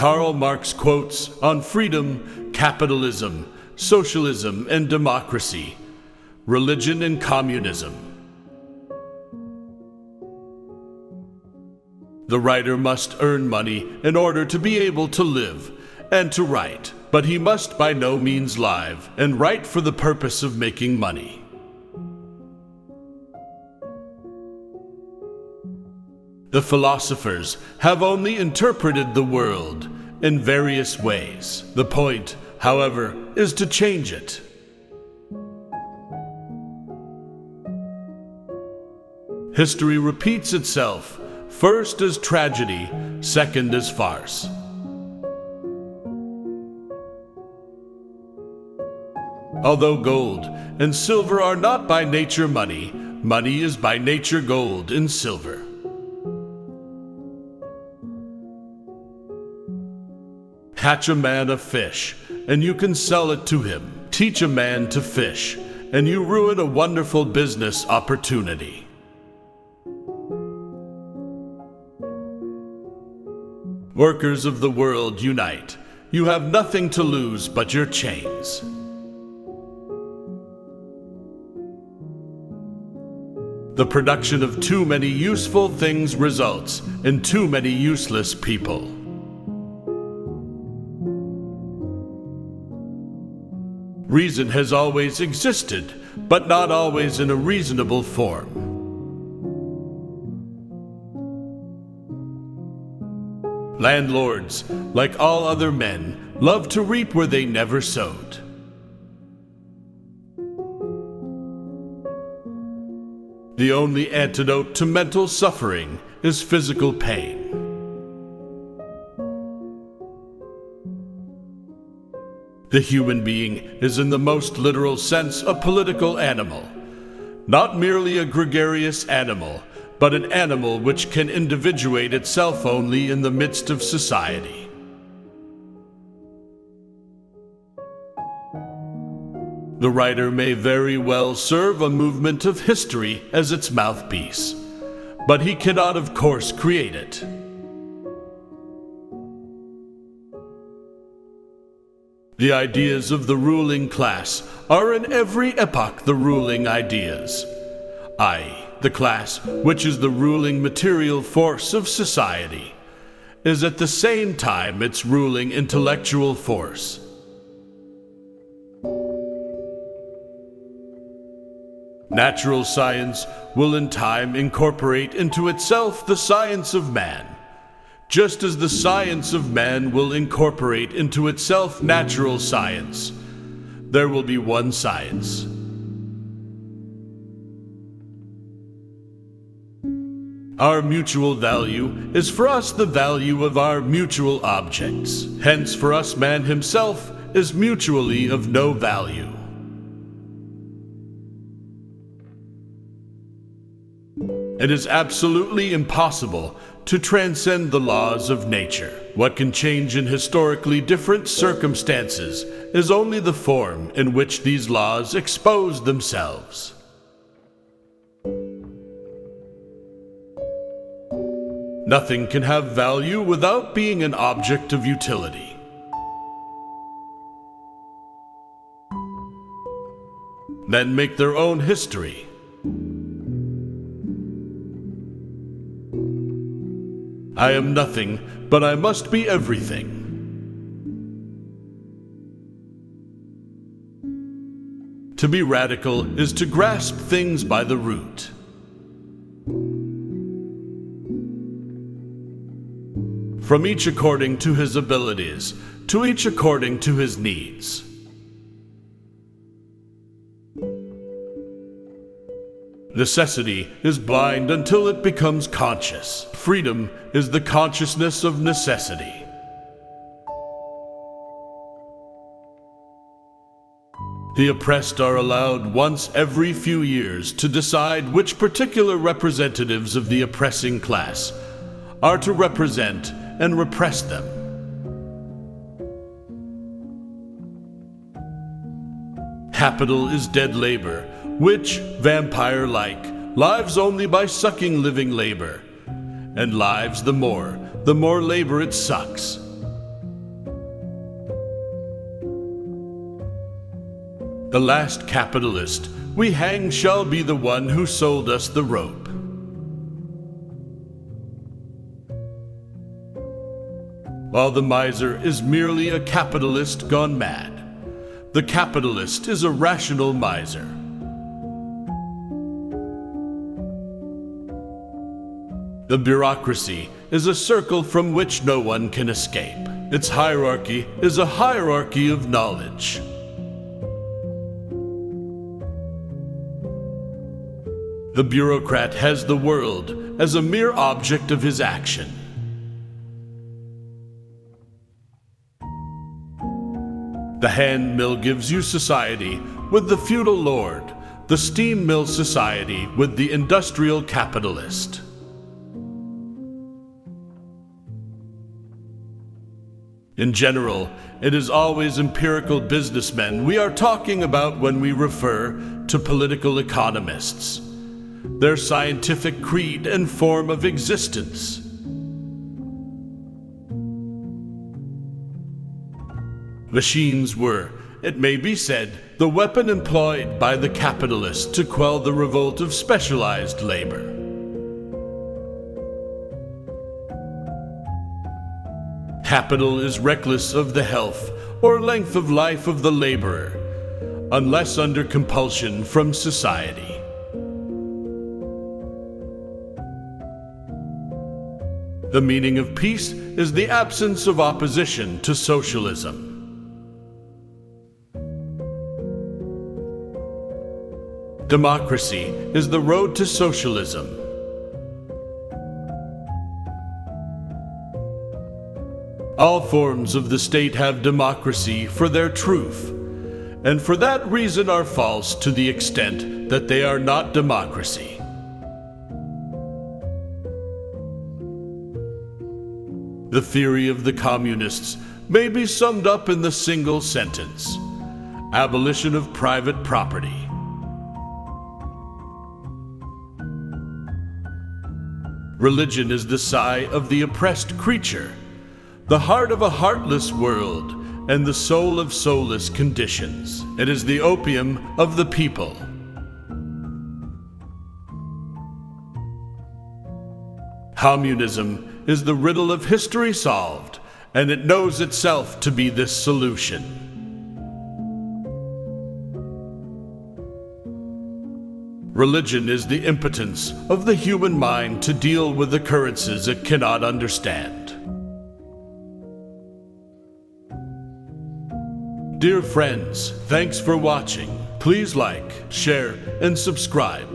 Karl Marx quotes on freedom, capitalism, socialism and democracy, religion and communism. The writer must earn money in order to be able to live and to write, but he must by no means live and write for the purpose of making money. The philosophers have only interpreted the world in various ways. The point, however, is to change it. History repeats itself, first as tragedy, second as farce. Although gold and silver are not by nature money, money is by nature gold and silver. Catch a man a fish, and you can sell it to him. Teach a man to fish, and you ruin a wonderful business opportunity. Workers of the world, unite. You have nothing to lose but your chains. The production of too many useful things results in too many useless people. Reason has always existed, but not always in a reasonable form. Landlords, like all other men, love to reap where they never sowed. The only antidote to mental suffering is physical pain. The human being is in the most literal sense a political animal, not merely a gregarious animal, but an animal which can individuate itself only in the midst of society. The writer may very well serve a movement of history as its mouthpiece, but he cannot, of course, create it. The ideas of the ruling class are in every epoch the ruling ideas, i.e., the class, which is the ruling material force of society, is at the same time its ruling intellectual force. Natural science will in time incorporate into itself the science of man, just as the science of man will incorporate into itself natural science. There will be one science. Our mutual value is for us the value of our mutual objects. Hence, for us, man himself is mutually of no value. It is absolutely impossible to transcend the laws of nature. What can change in historically different circumstances is only the form in which these laws expose themselves. Nothing can have value without being an object of utility. Men make their own history. I am nothing, but I must be everything. To be radical is to grasp things by the root. From each according to his abilities, to each according to his needs. Necessity is blind until it becomes conscious. Freedom is the consciousness of necessity. The oppressed are allowed once every few years to decide which particular representatives of the oppressing class are to represent and repress them. Capital is dead labor, which, vampire-like, lives only by sucking living labor, and lives the more labor it sucks. The last capitalist we hang shall be the one who sold us the rope. While the miser is merely a capitalist gone mad, the capitalist is a rational miser. The bureaucracy is a circle from which no one can escape. Its hierarchy is a hierarchy of knowledge. The bureaucrat has the world as a mere object of his action. The hand mill gives you society with the feudal lord, the steam mill society with the industrial capitalist. In general, it is always empirical businessmen we are talking about when we refer to political economists, their scientific creed and form of existence. Machines were, it may be said, the weapon employed by the capitalists to quell the revolt of specialized labor. Capital is reckless of the health or length of life of the laborer, unless under compulsion from society. The meaning of peace is the absence of opposition to socialism. Democracy is the road to socialism. All forms of the state have democracy for their truth, and for that reason are false to the extent that they are not democracy. The theory of the communists may be summed up in the single sentence: abolition of private property. Religion is the sigh of the oppressed creature, the heart of a heartless world, and the soul of soulless conditions. It is the opium of the people. Communism is the riddle of history solved, and it knows itself to be this solution. Religion is the impotence of the human mind to deal with occurrences it cannot understand. Dear friends, thanks for watching. Please like, share, and subscribe.